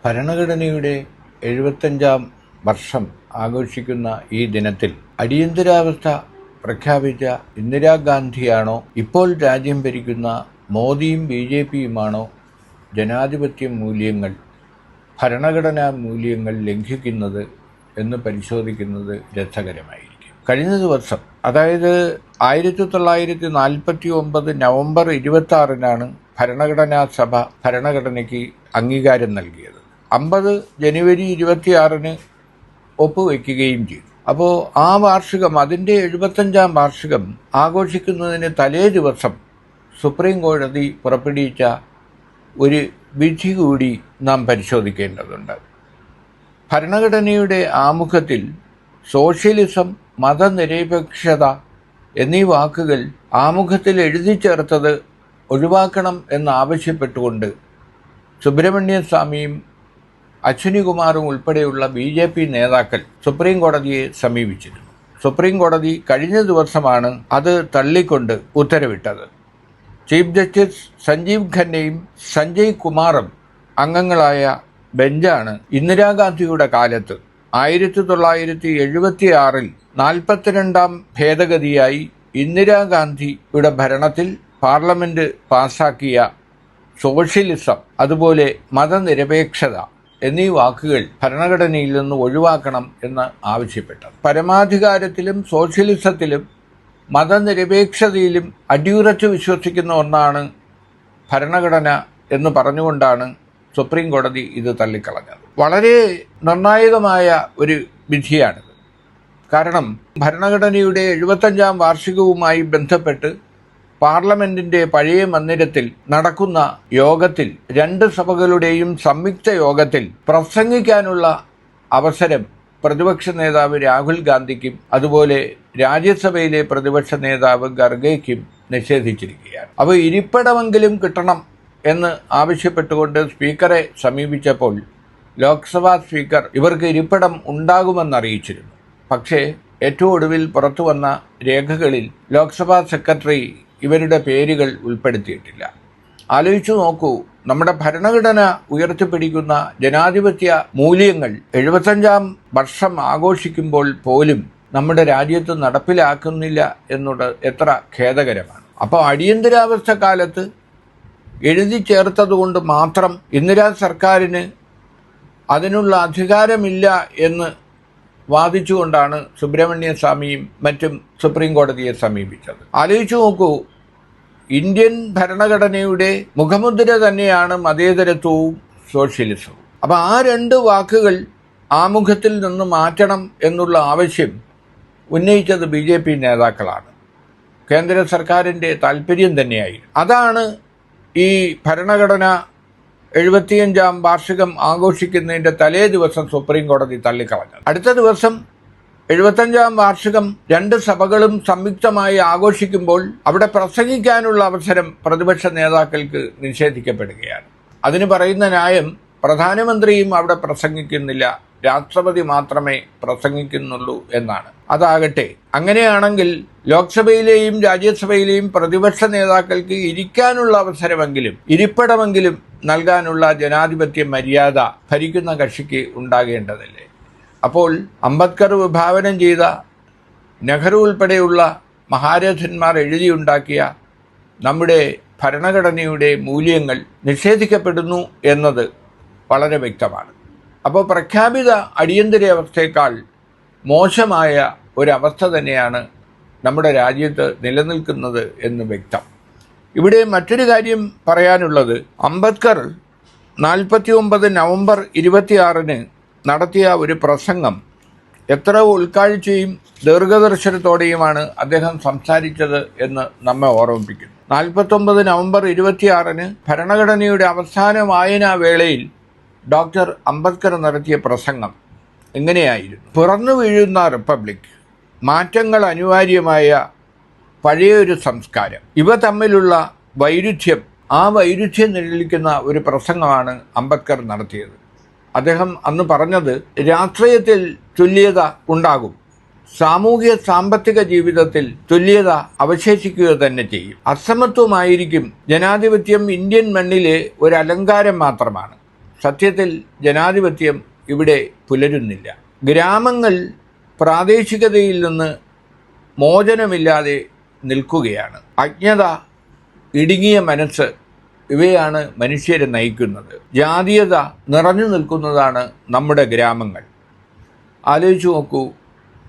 ഭരണഘടനയുടെ 75-ാം വർഷം ആഘോഷിക്കുന്ന ഈ ദിനത്തിൽ അടിയന്തരാവസ്ഥ പ്രഖ്യാപിച്ച ഇന്ദിരാഗാന്ധിയാണോ ഇപ്പോൾ രാജ്യം ഭരിക്കുന്ന മോദിയും BJPയുമാണോ ജനാധിപത്യ മൂല്യങ്ങൾ, ഭരണഘടനാ മൂല്യങ്ങൾ ലംഘിക്കുന്നത് എന്ന് പരിശോധിക്കുന്നത് രസകരമായിരിക്കും. കഴിഞ്ഞ ദിവസം, അതായത് 1949 നവംബർ 26-നാണ് ഭരണഘടനാ സഭ ഭരണഘടനയ്ക്ക് അംഗീകാരം നൽകിയത്. 50 ജനുവരി 26-ന് ഒപ്പുവെക്കുകയും ചെയ്തു. അപ്പോൾ ആ വാർഷികം, അതിൻ്റെ 75-ാം വാർഷികം ആഘോഷിക്കുന്നതിന് തലേ ദിവസം സുപ്രീം കോടതി പുറപ്പെടുവിച്ച ഒരു വിധി കൂടി നാം പരിശോധിക്കേണ്ടതുണ്ട്. ഭരണഘടനയുടെ ആമുഖത്തിൽ സോഷ്യലിസം, മതനിരപേക്ഷത എന്നീ വാക്കുകൾ ആമുഖത്തിൽ എഴുതി ചേർത്തത് ഒഴിവാക്കണം എന്നാവശ്യപ്പെട്ടുകൊണ്ട് സുബ്രഹ്മണ്യ സ്വാമിയും അശ്വിനികുമാറും ഉൾപ്പെടെയുള്ള BJP നേതാക്കൾ സുപ്രീം കോടതിയെ സമീപിച്ചിരുന്നു. സുപ്രീം കോടതി കഴിഞ്ഞ ദിവസമാണ് അത് തള്ളിക്കൊണ്ട് ഉത്തരവിട്ടത്. ചീഫ് ജസ്റ്റിസ് സഞ്ജീവ് ഖന്നയും സഞ്ജയ് കുമാറും അംഗങ്ങളായ ബെഞ്ചാണ് ഇന്ദിരാഗാന്ധിയുടെ കാലത്ത് 1976-ൽ 42-ാം ഭേദഗതിയായി ഇന്ദിരാഗാന്ധിയുടെ ഭരണത്തിൽ പാർലമെന്റ് പാസാക്കിയ സോഷ്യലിസം, അതുപോലെ മതനിരപേക്ഷത എന്നീ വാക്കുകൾ ഭരണഘടനയിൽ നിന്ന് ഒഴിവാക്കണം എന്ന് ആവശ്യപ്പെട്ടത്. പരമാധികാരത്തിലും സോഷ്യലിസത്തിലും മതനിരപേക്ഷതയിലും അടിയുറച്ചു വിശ്വസിക്കുന്ന ഒന്നാണ് ഭരണഘടന എന്ന് പറഞ്ഞുകൊണ്ടാണ് സുപ്രീം കോടതി ഇത് തള്ളിക്കളഞ്ഞത്. വളരെ നിർണായകമായ ഒരു വിധിയാണിത്. കാരണം ഭരണഘടനയുടെ 75-ാം വാർഷികവുമായി ബന്ധപ്പെട്ട് പാർലമെന്റിന്റെ പഴയ മന്ദിരത്തിൽ നടക്കുന്ന യോഗത്തിൽ, 2 സഭകളുടെയും സംയുക്ത യോഗത്തിൽ പ്രസംഗിക്കാനുള്ള അവസരം പ്രതിപക്ഷ നേതാവ് രാഹുൽ ഗാന്ധിക്കും അതുപോലെ രാജ്യസഭയിലെ പ്രതിപക്ഷ നേതാവ് ഖർഗെയ്ക്കും നിഷേധിച്ചിരിക്കുകയാണ്. അപ്പോൾ ഇരിപ്പിടമെങ്കിലും കിട്ടണം എന്ന് ആവശ്യപ്പെട്ടുകൊണ്ട് സ്പീക്കറെ സമീപിച്ചപ്പോൾ ലോക്സഭാ സ്പീക്കർ ഇവർക്ക് ഇരിപ്പിടം ഉണ്ടാകുമെന്നറിയിച്ചിരുന്നു. പക്ഷേ ഏറ്റവും ഒടുവിൽ പുറത്തു വന്ന രേഖകളിൽ ലോക്സഭാ സെക്രട്ടറി ഇവരുടെ പേരുകൾ ഉൾപ്പെടുത്തിയിട്ടില്ല. ആലോചിച്ചു നോക്കൂ, നമ്മുടെ ഭരണഘടന ഉയർത്തിപ്പിടിക്കുന്ന ജനാധിപത്യ മൂല്യങ്ങൾ 75-ാം വർഷം ആഘോഷിക്കുമ്പോൾ പോലും നമ്മുടെ രാജ്യത്ത് നടപ്പിലാക്കുന്നില്ല എന്നത് എത്ര ഖേദകരമാണ്. അപ്പോൾ അടിയന്തരാവസ്ഥ കാലത്ത് എഴുതി ചേർത്തതുകൊണ്ട് മാത്രം ഇന്ദിരാ സർക്കാരിന് അതിനുള്ള അധികാരമില്ല എന്ന് വാദിച്ചുകൊണ്ടാണ് സുബ്രഹ്മണ്യ സ്വാമിയും മറ്റും സുപ്രീം കോടതിയെ സമീപിച്ചത്. ആലോചിച്ചു നോക്കൂ, ഇന്ത്യൻ ഭരണഘടനയുടെ മുഖമുദ്ര തന്നെയാണ് മതേതരത്വവും സോഷ്യലിസവും. അപ്പോൾ ആ 2 വാക്കുകൾ ആമുഖത്തിൽ നിന്ന് മാറ്റണം എന്നുള്ള ആവശ്യം ഉന്നയിച്ചത് BJP നേതാക്കളാണ്. കേന്ദ്ര സർക്കാരിൻ്റെ താല്പര്യം തന്നെയായിരുന്നു. അതാണ് ഈ ഭരണഘടന 75-ാം വാർഷികം ആഘോഷിക്കുന്നതിൻ്റെ തലേ ദിവസം സുപ്രീം കോടതി തള്ളിക്കളഞ്ഞത്. അടുത്ത ദിവസം 75-ാം വാർഷികം 2 സഭകളും സംയുക്തമായി ആഘോഷിക്കുമ്പോൾ അവിടെ പ്രസംഗിക്കാനുള്ള അവസരം പ്രതിപക്ഷ നേതാക്കൾക്ക് നിഷേധിക്കപ്പെടുകയാണ്. അതിന് പറയുന്ന ന്യായം പ്രധാനമന്ത്രിയും അവിടെ പ്രസംഗിക്കുന്നില്ല, രാഷ്ട്രപതി മാത്രമേ പ്രസംഗിക്കുന്നുള്ളൂ എന്നാണ്. അതാകട്ടെ, അങ്ങനെയാണെങ്കിൽ ലോക്സഭയിലെയും രാജ്യസഭയിലെയും പ്രതിപക്ഷ നേതാക്കൾക്ക് ഇരിക്കാനുള്ള അവസരമെങ്കിലും ഇരിപ്പിടമെങ്കിലും നൽകാനുള്ള ജനാധിപത്യ മര്യാദ ഭരിക്കുന്ന കക്ഷിക്ക് ഉണ്ടാകേണ്ടതല്ലേ? അപ്പോൾ അംബേദ്കർ വിഭാവനം ചെയ്ത, നെഹ്റു ഉൾപ്പെടെയുള്ള മഹാരഥന്മാർ എഴുതിയുണ്ടാക്കിയ നമ്മുടെ ഭരണഘടനയുടെ മൂല്യങ്ങൾ നിഷേധിക്കപ്പെടുന്നു എന്നത് വളരെ വ്യക്തമാണ്. അപ്പോൾ പ്രഖ്യാപിത അടിയന്തരാവസ്ഥയേക്കാൾ മോശമായ ഒരവസ്ഥ തന്നെയാണ് നമ്മുടെ രാജ്യത്ത് നിലനിൽക്കുന്നത് എന്ന് വ്യക്തം. ഇവിടെ മറ്റൊരു കാര്യം പറയാനുള്ളത്, അംബേദ്കർ 49 നവംബർ 26-ന് നടത്തിയ ഒരു പ്രസംഗം എത്ര ഉൾക്കാഴ്ചയും ദീർഘദർശനത്തോടെയുമാണ് അദ്ദേഹം സംസാരിച്ചത് എന്ന് നമ്മെ ഓർമ്മിപ്പിക്കുന്നു. 49 നവംബർ 26-ന് ഭരണഘടനയുടെ അവസാന വായനാ വേളയിൽ ഡോക്ടർ അംബേദ്കർ നടത്തിയ പ്രസംഗം എങ്ങനെയായിരുന്നു? പിറന്നു വീഴുന്ന റിപ്പബ്ലിക്, മാറ്റങ്ങൾ അനിവാര്യമായ പഴയൊരു സംസ്കാരം, ഇവ തമ്മിലുള്ള വൈരുദ്ധ്യം, ആ വൈരുദ്ധ്യം നിഴലിക്കുന്ന ഒരു പ്രസംഗമാണ് അംബേദ്കർ നടത്തിയത്. അദ്ദേഹം അന്ന് പറഞ്ഞത്, രാഷ്ട്രീയത്തിൽ തുല്യത ഉണ്ടാകും, സാമൂഹിക സാമ്പത്തിക ജീവിതത്തിൽ തുല്യത അവശേഷിക്കുക തന്നെ ചെയ്യും. അസമത്വമായിരിക്കും ജനാധിപത്യം ഇന്ത്യൻ മണ്ണിലെ ഒരു അലങ്കാരം മാത്രമാണ്. സത്യത്തിൽ ജനാധിപത്യം ഇവിടെ പുലരുന്നില്ല. ഗ്രാമങ്ങൾ പ്രാദേശികതയിൽ നിന്ന് മോചനമില്ലാതെ നിൽക്കുകയാണ്. അജ്ഞത, ഇടുങ്ങിയ മനസ്സ് ഇവയാണ് മനുഷ്യരെ നയിക്കുന്നത്. ജാതീയത നിറഞ്ഞു നിൽക്കുന്നതാണ് നമ്മുടെ ഗ്രാമങ്ങൾ. ആലോചിച്ചു നോക്കൂ,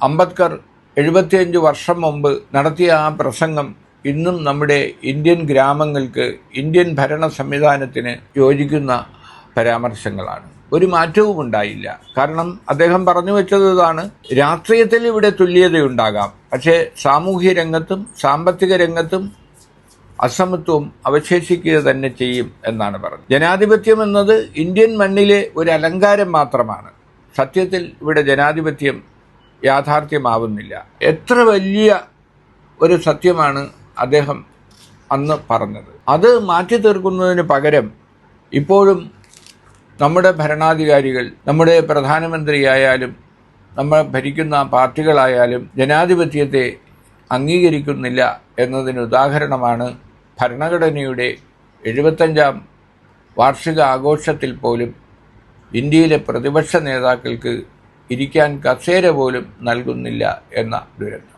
അംബേദ്കർ 75 വർഷം മുമ്പ് നടത്തിയ ആ പ്രസംഗം ഇന്നും നമ്മുടെ ഇന്ത്യൻ ഗ്രാമങ്ങൾക്ക്, ഇന്ത്യൻ ഭരണ സംവിധാനത്തിന് യോജിക്കുന്ന പരാമർശങ്ങളാണ്. ഒരു മാറ്റവും ഉണ്ടായില്ല. കാരണം അദ്ദേഹം പറഞ്ഞു വെച്ചത് ഇതാണ്: രാഷ്ട്രീയത്തിൽ ഇവിടെ തുല്യതയുണ്ടാകാം, പക്ഷേ സാമൂഹ്യ രംഗത്തും സാമ്പത്തിക രംഗത്തും അസമത്വം അവശേഷിക്കുക തന്നെ ചെയ്യും എന്നാണ് പറഞ്ഞത്. ജനാധിപത്യം എന്നത് ഇന്ത്യൻ മണ്ണിലെ ഒരു അലങ്കാരം മാത്രമാണ്. സത്യത്തിൽ ഇവിടെ ജനാധിപത്യം യാഥാർത്ഥ്യമാവുന്നില്ല. എത്ര വലിയ ഒരു സത്യമാണ് അദ്ദേഹം അന്ന് പറഞ്ഞത്. അത് മാറ്റി തീർക്കുന്നതിന് പകരം ഇപ്പോഴും നമ്മുടെ ഭരണാധികാരികൾ, നമ്മുടെ പ്രധാനമന്ത്രിയായാലും നമ്മൾ ഭരിക്കുന്ന പാർട്ടികളായാലും ജനാധിപത്യത്തെ അംഗീകരിക്കുന്നില്ല എന്നതിന് ഉദാഹരണമാണ് ഭരണഘടനയുടെ 75ാം വാർഷിക ആഘോഷത്തിൽ പോലും ഇന്ത്യയിലെ പ്രതിപക്ഷ നേതാക്കൾക്ക് ഇരിക്കാൻ കസേര പോലും നൽകുന്നില്ല എന്ന ദുരന്തം.